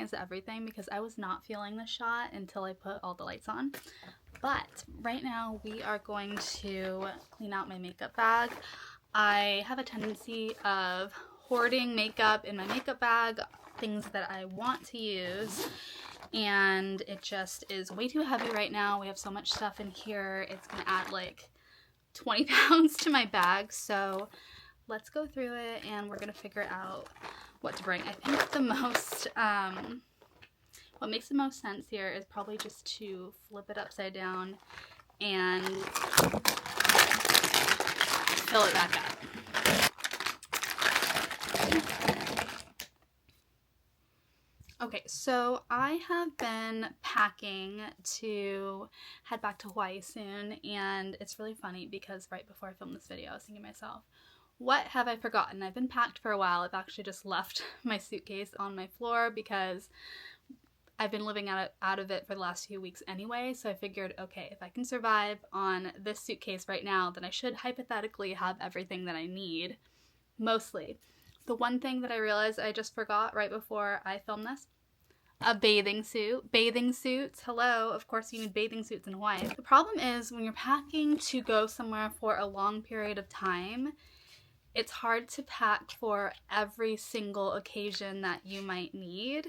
organize everything because I was not feeling the shot until I put all the lights on. But right now we are going to clean out my makeup bag. I have a tendency of hoarding makeup in my makeup bag, things that I want to use, and it just is way too heavy right now. We have so much stuff in here. It's gonna add like 20 pounds to my bag, so let's go through it and we're gonna figure out what to bring. I think the most, what makes the most sense here is probably just to flip it upside down and fill it back up. Okay, so I have been packing to head back to Hawaii soon, and it's really funny because right before I filmed this video, I was thinking to myself, what have I forgotten? I've been packed for a while. I've actually just left my suitcase on my floor because I've been living out of it for the last few weeks anyway, so I figured, okay, if I can survive on this suitcase right now, then I should hypothetically have everything that I need, mostly. The one thing that I realized I just forgot right before I filmed this, a bathing suit. Bathing suits, hello, of course you need bathing suits in Hawaii. The problem is when you're packing to go somewhere for a long period of time, it's hard to pack for every single occasion that you might need.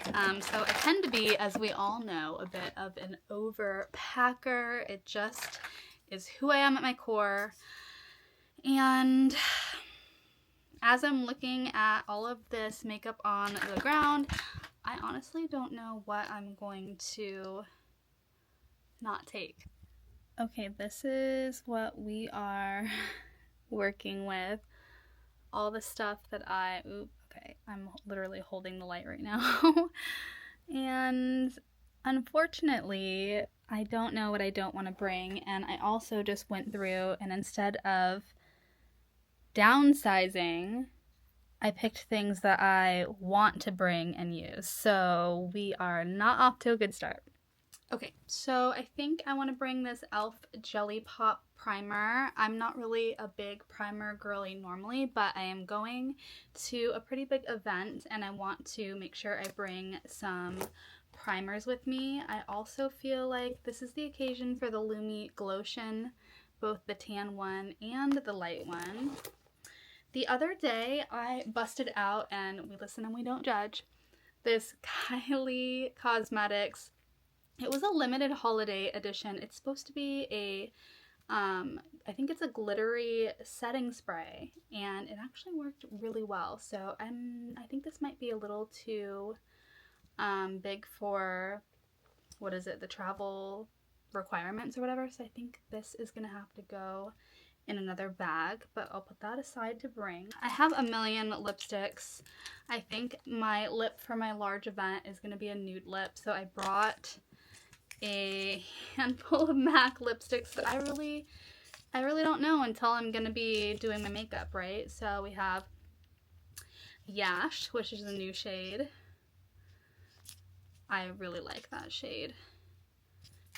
So I tend to be, as we all know, a bit of an overpacker. It just is who I am at my core. And as I'm looking at all of this makeup on the ground, I honestly don't know what I'm going to not take. Okay, this is what we are working with. All the stuff that okay, I'm literally holding the light right now. And unfortunately, I don't know what I don't want to bring, and I also just went through and instead of downsizing, I picked things that I want to bring and use. So we are not off to a good start. Okay, so I think I want to bring this e.l.f. Jelly Pop primer. I'm not really a big primer girly normally, but I am going to a pretty big event and I want to make sure I bring some primers with me. I also feel like this is the occasion for the Lumi Glotion, both the tan one and the light one. The other day I busted out, and we listen and we don't judge, this Kylie Cosmetics. It was a limited holiday edition. It's supposed to be a, I think it's a glittery setting spray, and it actually worked really well. So I think this might be a little too big for, what is it, the travel requirements or whatever. So I think this is gonna have to go in another bag, but I'll put that aside to bring. I have a million lipsticks. I think my lip for my large event is gonna be a nude lip, so I brought a handful of MAC lipsticks that I really don't know until I'm gonna be doing my makeup, right? So we have Yash, which is a new shade. I really like that shade.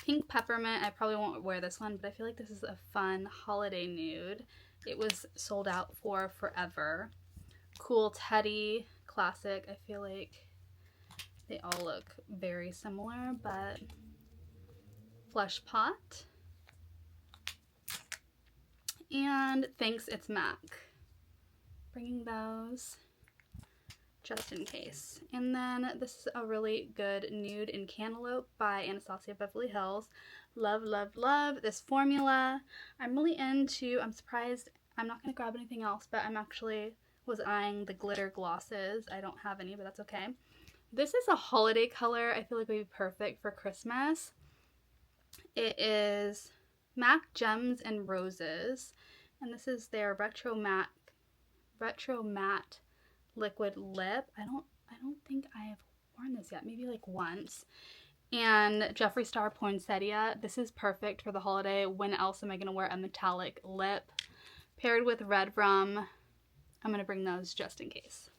Pink Peppermint, I probably won't wear this one, but I feel like this is a fun holiday nude. It was sold out for forever. Cool Teddy, classic. I feel like they all look very similar, but Flesh Pot. And Thanks It's MAC. Bringing those just in case. And then this is a really good nude in Cantaloupe by Anastasia Beverly Hills. Love, love, love this formula. I'm really into, I'm surprised I'm not going to grab anything else, but I'm actually was eyeing the glitter glosses. I don't have any, but that's okay. This is a holiday color. I feel like it would be perfect for Christmas. It is MAC Gems and Roses, and this is their retro matte liquid lip. I don't think I have worn this yet, maybe like once. And Jeffree Star Poinsettia. This is perfect for the holiday. When else am I going to wear a metallic lip? Paired with Red Rum. I'm going to bring those just in case.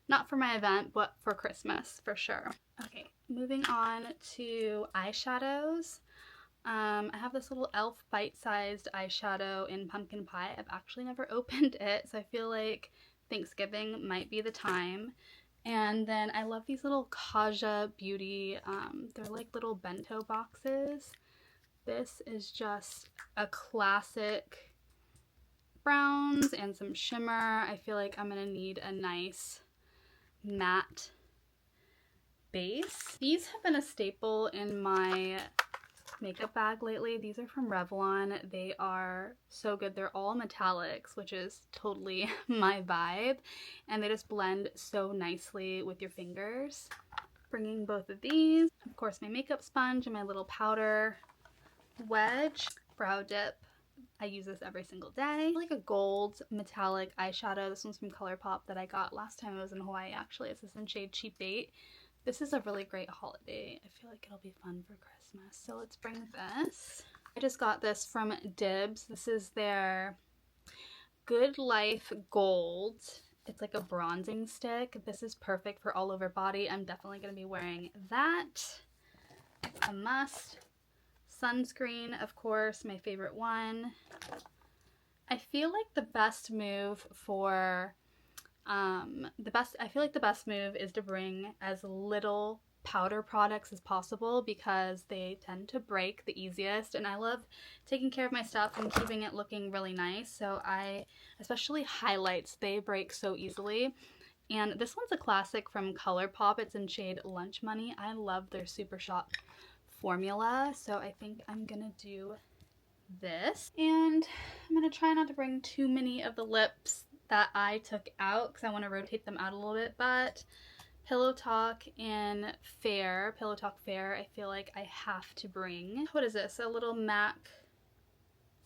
Not for my event, but for Christmas for sure. Okay, moving on to eyeshadows. I have this little e.l.f. bite-sized eyeshadow in Pumpkin Pie. I've actually never opened it, so I feel like Thanksgiving might be the time. And then I love these little Kaja Beauty, they're like little bento boxes. This is just a classic browns and some shimmer. I feel like I'm gonna need a nice matte base. These have been a staple in my makeup bag lately. These are from Revlon. They are so good. They're all metallics, which is totally my vibe, and they just blend so nicely with your fingers. Bringing both of these. Of course, my makeup sponge and my little powder wedge. Brow dip. I use this every single day. Like a gold metallic eyeshadow. This one's from ColourPop that I got last time I was in Hawaii, actually. This is in shade Cheap Date. This is a really great holiday. I feel like it'll be fun for Christmas. So let's bring this. I just got this from Dibs. This is their Good Life Gold. It's like a bronzing stick. This is perfect for all over body. I'm definitely going to be wearing that. It's a must. Sunscreen, of course, my favorite one. I feel like the best move for I feel like the best move is to bring as little powder products as possible because they tend to break the easiest, and I love taking care of my stuff and keeping it looking really nice. So especially highlights, they break so easily. And this one's a classic from ColourPop. It's in shade Lunch Money. I love their Super Shot formula, so I think I'm gonna do this. And I'm gonna try not to bring too many of the lips that I took out because I want to rotate them out a little bit, but Pillow Talk in Pillow Talk Fair, I feel like I have to bring. What is this? A little MAC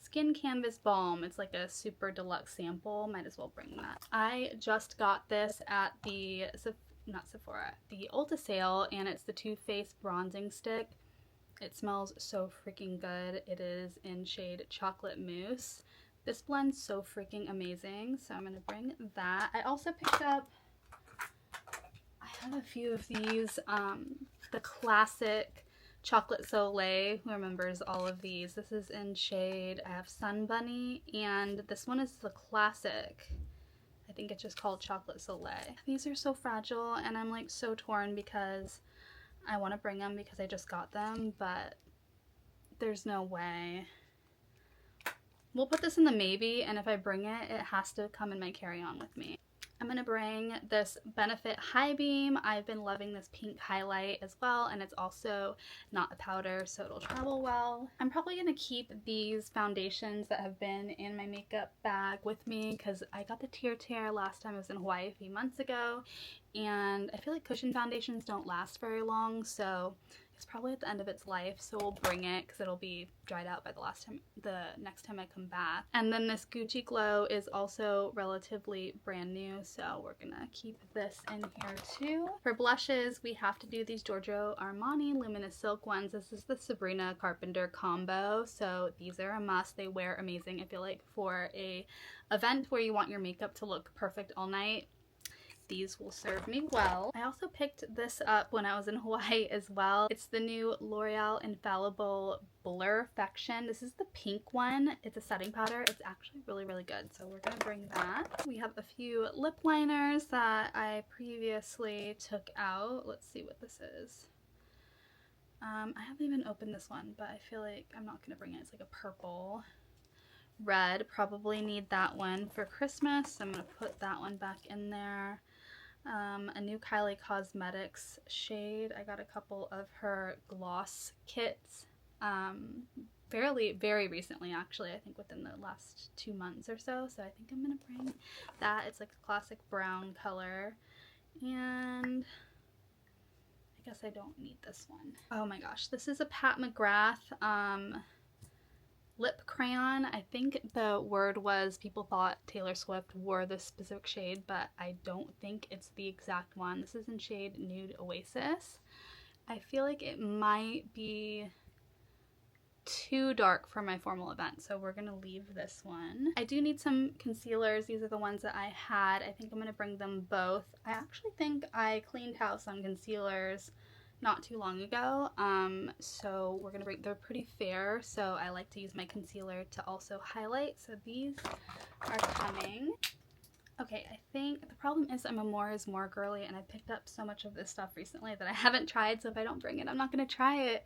Skin Canvas Balm. It's like a super deluxe sample. Might as well bring that. I just got this at the, not Sephora, the Ulta sale, and it's the Too Faced Bronzing Stick. It smells so freaking good. It is in shade Chocolate Mousse. This blends so freaking amazing, so I'm going to bring that. I also picked up, I have a few of these, the classic Chocolate Soleil. Who remembers all of these? This is in shade, I have Sun Bunny, and this one is the classic. I think it's just called Chocolate Soleil. These are so fragile, and I'm like so torn because I want to bring them because I just got them, but there's no way. We'll put this in the maybe, and if I bring it, it has to come in my carry-on with me. I'm going to bring this Benefit High Beam. I've been loving this pink highlight as well, and it's also not a powder, so it'll travel well. I'm probably going to keep these foundations that have been in my makeup bag with me because I got the Tear last time I was in Hawaii a few months ago, and I feel like cushion foundations don't last very long, so it's probably at the end of its life, so we'll bring it because it'll be dried out by the next time I come back. And then this Gucci Glow is also relatively brand new, so we're gonna keep this in here too. For blushes, we have to do these Giorgio Armani Luminous Silk ones. This is the Sabrina Carpenter combo, so these are a must. They wear amazing. I feel like for a event where you want your makeup to look perfect all night, these will serve me well. I also picked this up when I was in Hawaii as well. It's the new L'Oreal Infallible Blurfection. This is the pink one. It's a setting powder. It's actually really, really good. So we're going to bring that. We have a few lip liners that I previously took out. Let's see what this is. I haven't even opened this one, but I feel like I'm not going to bring it. It's like a purple. Red, probably need that one for Christmas. I'm going to put that one back in there. A new Kylie Cosmetics shade. I got a couple of her gloss kits very recently, actually. I think within the last 2 months or so. So I think I'm going to bring that. It's like a classic brown color. And I guess I don't need this one. Oh my gosh. This is a Pat McGrath lip crayon. I think the word was people thought Taylor Swift wore this specific shade, but I don't think it's the exact one. This is in shade Nude Oasis. I feel like it might be too dark for my formal event, so we're gonna leave this one. I do need some concealers. These are the ones that I had. I think I'm gonna bring them both. I actually think I cleaned house on concealers not too long ago, so we're gonna bring, they're pretty fair, so I like to use my concealer to also highlight, so these are coming. Okay, I think the problem is I'm a more is more girly, and I picked up so much of this stuff recently that I haven't tried, so if I don't bring it, I'm not going to try it.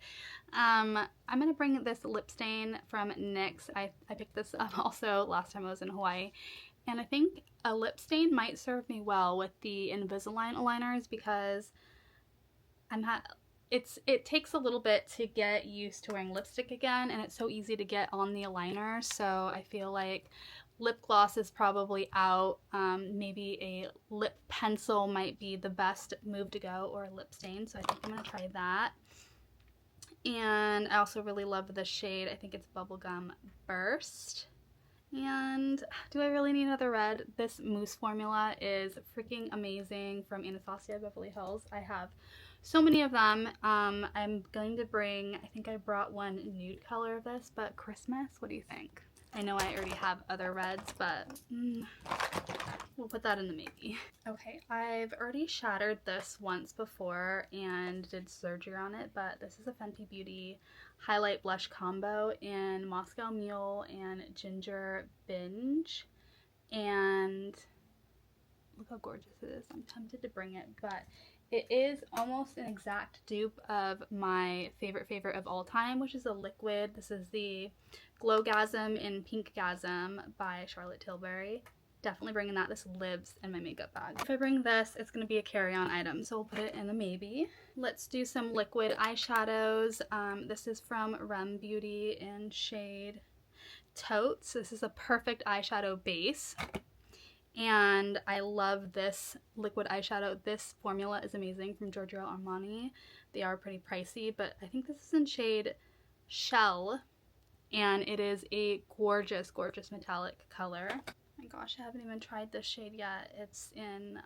I'm going to bring this lip stain from NYX. I picked this up also last time I was in Hawaii, and I think a lip stain might serve me well with the Invisalign aligners because it takes a little bit to get used to wearing lipstick again, and it's so easy to get on the aligner, so I feel like lip gloss is probably out. Maybe a lip pencil might be the best move to go, or a lip stain, so I think I'm going to try that. And I also really love the shade. I think it's Bubblegum Burst. And do I really need another red? This mousse formula is freaking amazing from Anastasia Beverly Hills. I have so many of them. I'm going to bring, I think I brought one nude color of this, but Christmas, what do you think? I know I already have other reds, but we'll put that in the maybe. Okay, I've already shattered this once before and did surgery on it, but this is a Fenty Beauty highlight blush combo in Moscow Mule and Ginger Binge. And look how gorgeous it is. I'm tempted to bring it, but it is almost an exact dupe of my favorite of all time, which is a liquid. This is the Glowgasm in Pinkgasm by Charlotte Tilbury. Definitely bringing that. This lives in my makeup bag. If I bring this, it's going to be a carry-on item, so we'll put it in the maybe. Let's do some liquid eyeshadows. This is from Rem Beauty in shade Totes. This is a perfect eyeshadow base. And I love this liquid eyeshadow. This formula is amazing from Giorgio Armani. They are pretty pricey, but I think this is in shade Shell, and it is a gorgeous, gorgeous metallic color. Oh my gosh, I haven't even tried this shade yet. It's in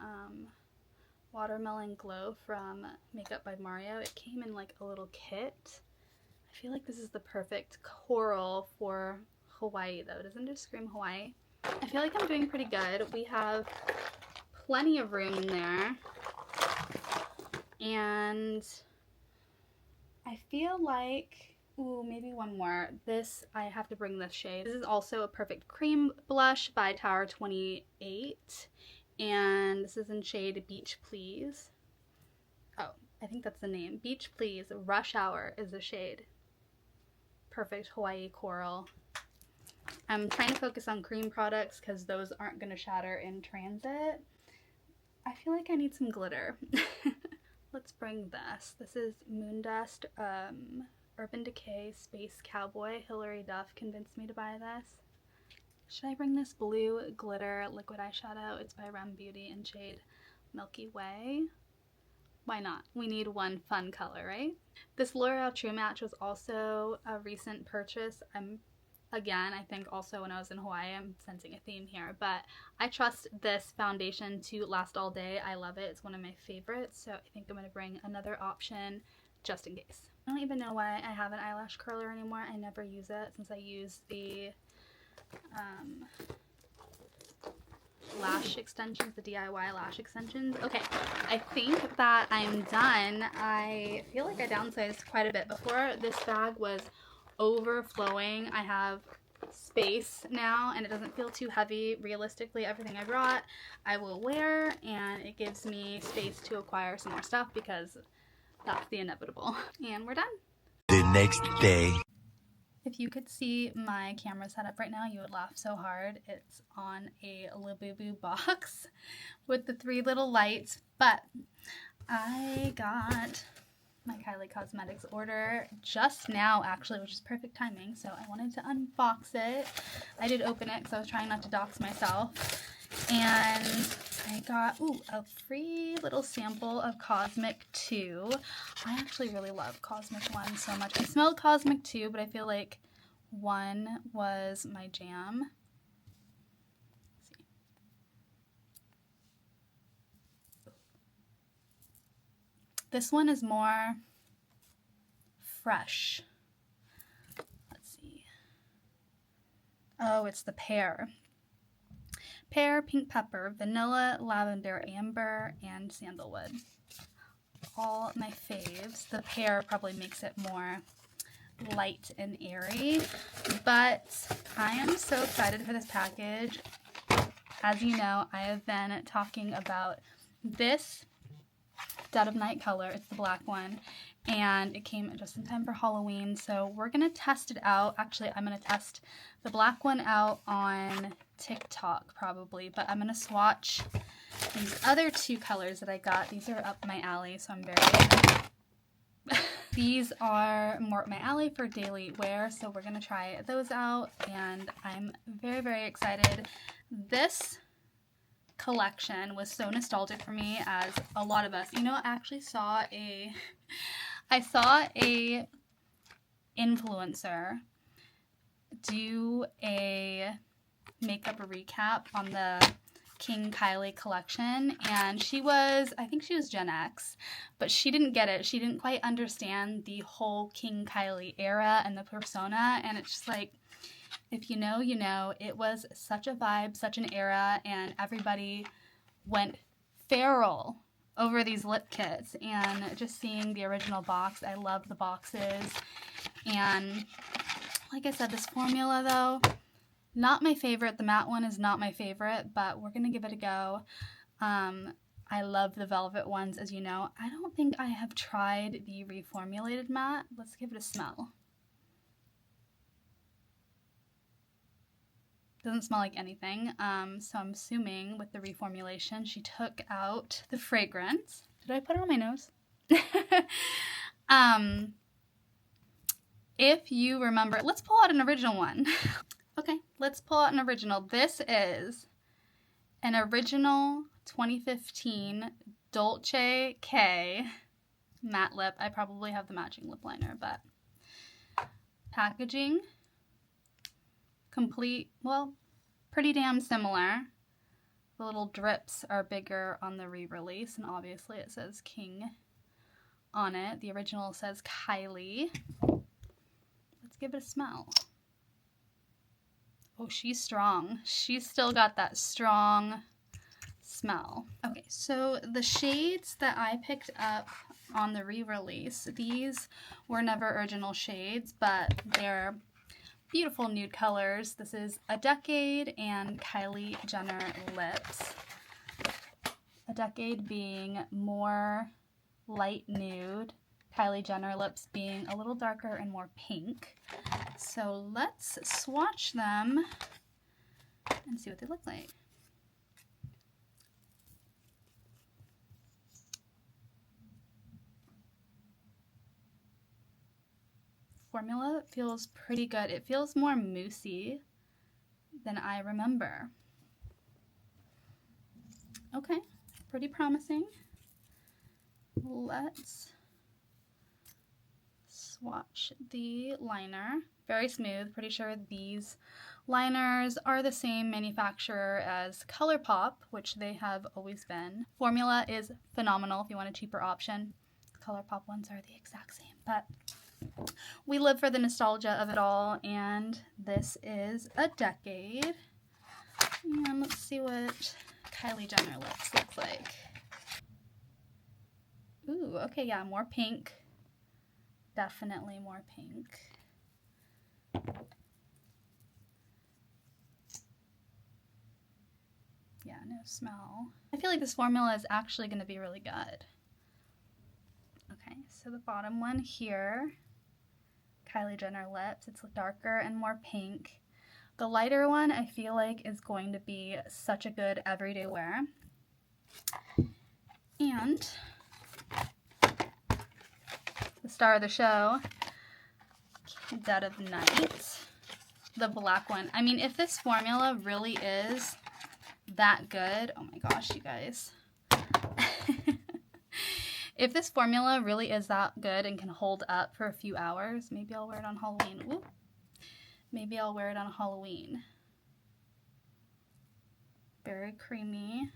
Watermelon Glow from Makeup by Mario. It came in like a little kit. I feel like this is the perfect coral for Hawaii though. Doesn't it scream Hawaii? I feel like I'm doing pretty good. We have plenty of room in there. And I feel like, ooh, maybe one more. This, I have to bring this shade. This is also a perfect cream blush by Tower 28. And this is in shade Beach Please. Oh, I think that's the name. Beach Please. Rush Hour is the shade. Perfect Hawaii coral. I'm trying to focus on cream products because those aren't going to shatter in transit. I feel like I need some glitter. Let's bring this. This is Moondust Urban Decay Space Cowboy. Hilary Duff convinced me to buy this. Should I bring this blue glitter liquid eyeshadow? It's by Rem Beauty in shade Milky Way. Why not? We need one fun color, right? This L'Oreal True Match was also a recent purchase. Again, I think also when I was in Hawaii, I'm sensing a theme here, but I trust this foundation to last all day. I love it. It's one of my favorites, so I think I'm going to bring another option just in case. I don't even know why I have an eyelash curler anymore. I never use it since I use the lash extensions, the DIY lash extensions. Okay, I think that I'm done. I feel like I downsized quite a bit. Before, this bag was overflowing. I have space now and it doesn't feel too heavy. Realistically, everything I brought I will wear, and it gives me space to acquire some more stuff because that's the inevitable. And we're done. The next day. If you could see my camera setup right now, you would laugh so hard. It's on a Labubu box with the 3 little lights, but I got my Kylie Cosmetics order just now, actually, which is perfect timing, so I wanted to unbox it. I did open it because I was trying not to dox myself, and I got, ooh, a free little sample of Cosmic 2. I actually really love Cosmic 1 so much. I smelled Cosmic 2, but I feel like 1 was my jam. This one is more fresh. Let's see. Oh, it's the pear. Pear, pink pepper, vanilla, lavender, amber, and sandalwood. All my faves. The pear probably makes it more light and airy, but I am so excited for this package. as you know, I have been talking about this Dead of Night color. It's the black one, and it came just in time for Halloween, so we're gonna test it out. Actually, I'm gonna test the black one out on TikTok probably, but I'm gonna swatch these other two colors that I got. These are up my alley, so I'm very these are more up my alley for daily wear, so we're gonna try those out, and I'm very, very excited. This collection was so nostalgic for me, as a lot of us, you know, I actually saw a influencer do a makeup recap on the King Kylie collection, and I think she was Gen X, but she didn't get it. She didn't quite understand the whole King Kylie era and the persona, and it's just like, if you know, you know. It was such a vibe, such an era, and everybody went feral over these lip kits. And just seeing the original box, I love the boxes. And like I said, this formula though, not my favorite. The matte one is not my favorite, but we're gonna give it a go. I love the velvet ones, as you know. I don't think I have tried the reformulated matte. Let's give it a smell. Doesn't smell like anything, so I'm assuming with the reformulation she took out the fragrance. Did I put it on my nose? If you remember, let's pull out an original one. Okay, let's pull out an original. This is an original 2015 Dolce K matte lip. I probably have the matching lip liner, but packaging. Complete, well, pretty damn similar. The little drips are bigger on the re-release, and obviously it says King on it. The original says Kylie. Let's give it a smell. Oh, she's strong. She's still got that strong smell. Okay, so the shades that I picked up on the re-release, these were never original shades, but they're beautiful nude colors. This is A Decade and Kylie Jenner Lips. A Decade being more light nude, Kylie Jenner Lips being a little darker and more pink. So let's swatch them and see what they look like. Formula feels pretty good. It feels more moussey than I remember. Okay, pretty promising. Let's swatch the liner. Very smooth. Pretty sure these liners are the same manufacturer as ColourPop, which they have always been. Formula is phenomenal if you want a cheaper option. The ColourPop ones are the exact same, but we live for the nostalgia of it all, and this is A Decade. And let's see what Kylie Jenner Lips looks like. Ooh, okay, yeah, more pink. Definitely more pink. Yeah, no smell. I feel like this formula is actually going to be really good. Okay, so the bottom one here, Kylie Jenner Lips, it's darker and more pink. The lighter one I feel like is going to be such a good everyday wear. And the star of the show, Dead of Night, the black one. I mean, if this formula really is that good, oh my gosh, you guys. If this formula really is that good and can hold up for a few hours, maybe I'll wear it on Halloween. Ooh. Maybe I'll wear it on Halloween. Very creamy.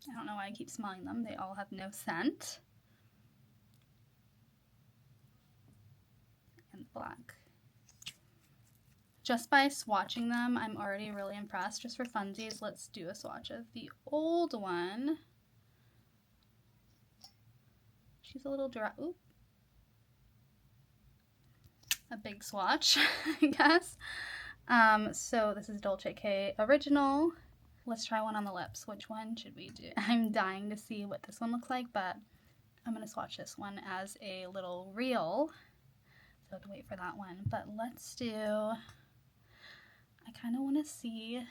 I don't know why I keep smelling them. They all have no scent. And black. Just by swatching them, I'm already really impressed. Just for funsies, let's do a swatch of the old one. She's a little dry. Ooh, a big swatch, I guess. So this is Dolce K Original. Let's try one on the lips. Which one should we do? I'm dying to see what this one looks like, but I'm going to swatch this one as a little reel. So I have to wait for that one. But let's do, I kind of want to see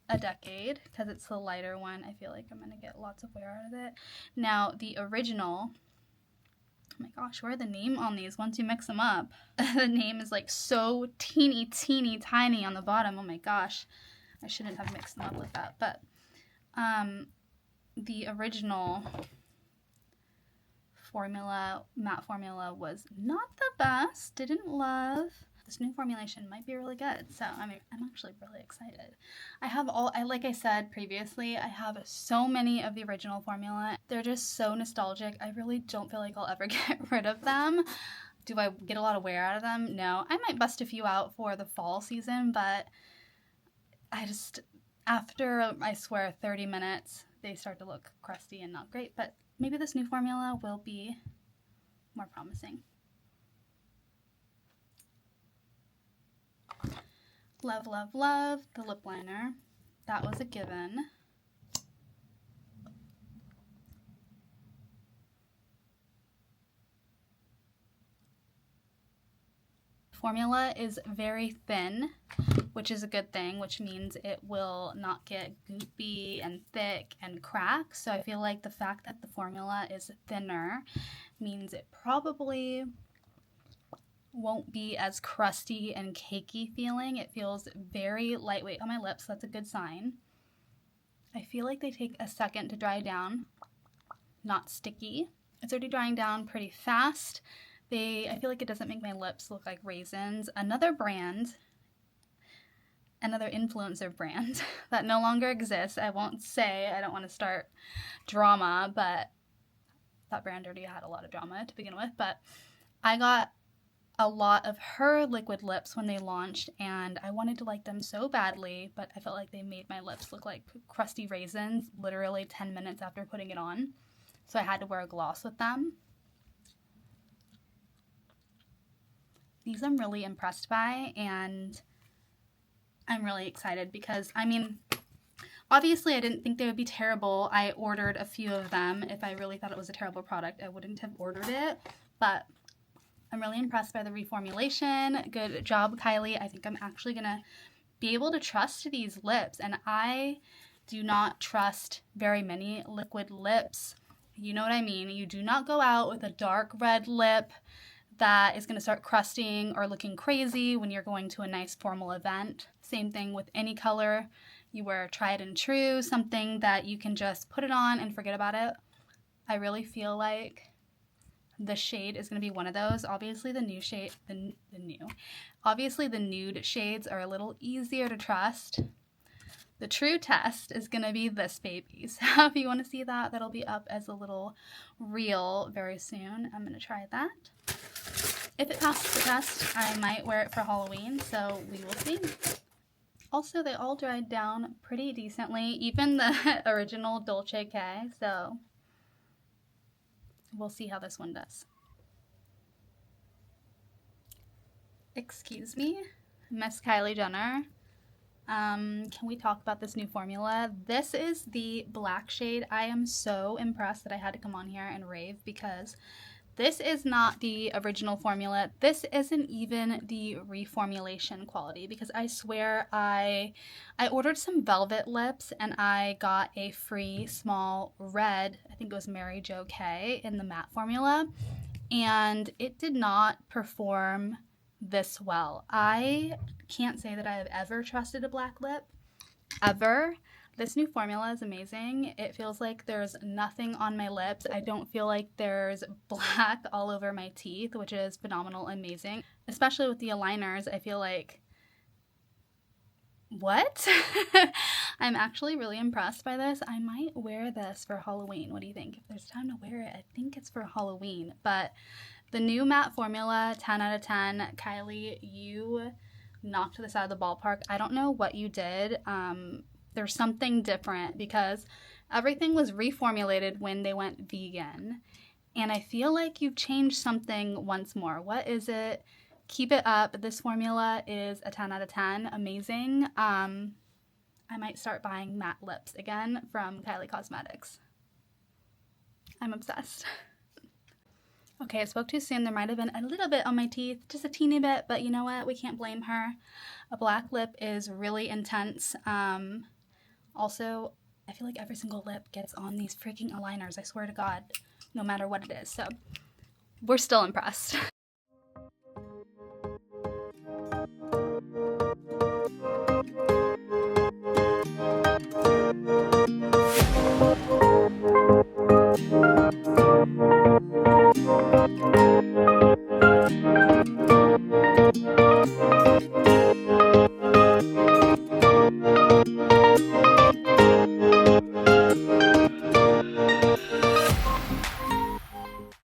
a decade because it's the lighter one. I feel like I'm going to get lots of wear out of it. Now, the original, oh my gosh, where are the name on these once you mix them up? The name is like so teeny tiny on the bottom. Oh my gosh. I shouldn't have mixed them up like that, but the original formula, matte formula, was not the best. Didn't love. This new formulation might be really good, so I'm actually really excited. Like I said previously, I have so many of the original formula. They're just so nostalgic. I really don't feel like I'll ever get rid of them. Do I get a lot of wear out of them? No. I might bust a few out for the fall season, but after, I swear, 30 minutes, they start to look crusty and not great, but maybe this new formula will be more promising. Love, love, love the lip liner. That was a given. Formula is very thin, which is a good thing, which means it will not get goopy and thick and crack. So I feel like the fact that the formula is thinner means it probably won't be as crusty and cakey feeling. It feels very lightweight on my lips. So that's a good sign. I feel like they take a second to dry down, not sticky. It's already drying down pretty fast. I feel like it doesn't make my lips look like raisins. Another influencer brand that no longer exists. I won't say, I don't want to start drama, but that brand already had a lot of drama to begin with. But I got a lot of her liquid lips when they launched, and I wanted to like them so badly, but I felt like they made my lips look like crusty raisins literally 10 minutes after putting it on. So I had to wear a gloss with them. These I'm really impressed by, and I'm really excited because, I mean, obviously I didn't think they would be terrible. I ordered a few of them. If I really thought it was a terrible product, I wouldn't have ordered it, but I'm really impressed by the reformulation. Good job, Kylie. I think I'm actually going to be able to trust these lips, and I do not trust very many liquid lips. You know what I mean? You do not go out with a dark red lip that is going to start crusting or looking crazy when you're going to a nice formal event. Same thing with any color. You wear tried and true, something that you can just put it on and forget about it. I really feel like the shade is going to be one of those. Obviously the nude shades are a little easier to trust. The true test is going to be this baby. So if you want to see that, that'll be up as a little reel very soon. I'm going to try that. If it passes the test, I might wear it for Halloween, so we will see. Also, they all dried down pretty decently, even the original Dolce K, so we'll see how this one does. Excuse me, Miss Kylie Jenner. Can we talk about this new formula? This is the black shade. I am so impressed that I had to come on here and rave because this is not the original formula. This isn't even the reformulation quality because I swear I ordered some velvet lips and I got a free small red, I think it was Mary Jo K in the matte formula, and it did not perform this well. I can't say that I have ever trusted a black lip, ever. This new formula is amazing. It feels like there's nothing on my lips. I don't feel like there's black all over my teeth, which is phenomenal, amazing. Especially with the aligners, I feel like, what? I'm actually really impressed by this. I might wear this for Halloween. What do you think? If there's time to wear it, I think it's for Halloween. But the new matte formula, 10 out of 10. Kylie, you knocked this out of the ballpark. I don't know what you did. There's something different because everything was reformulated when they went vegan. And I feel like you've changed something once more. What is it? Keep it up. This formula is a 10 out of 10. Amazing. I might start buying matte lips again from Kylie Cosmetics. I'm obsessed. Okay, I spoke too soon. There might have been a little bit on my teeth, just a teeny bit, but you know what? We can't blame her. A black lip is really intense. Also, I feel like every single lip gets on these freaking aligners. I swear to God, no matter what it is. So we're still impressed.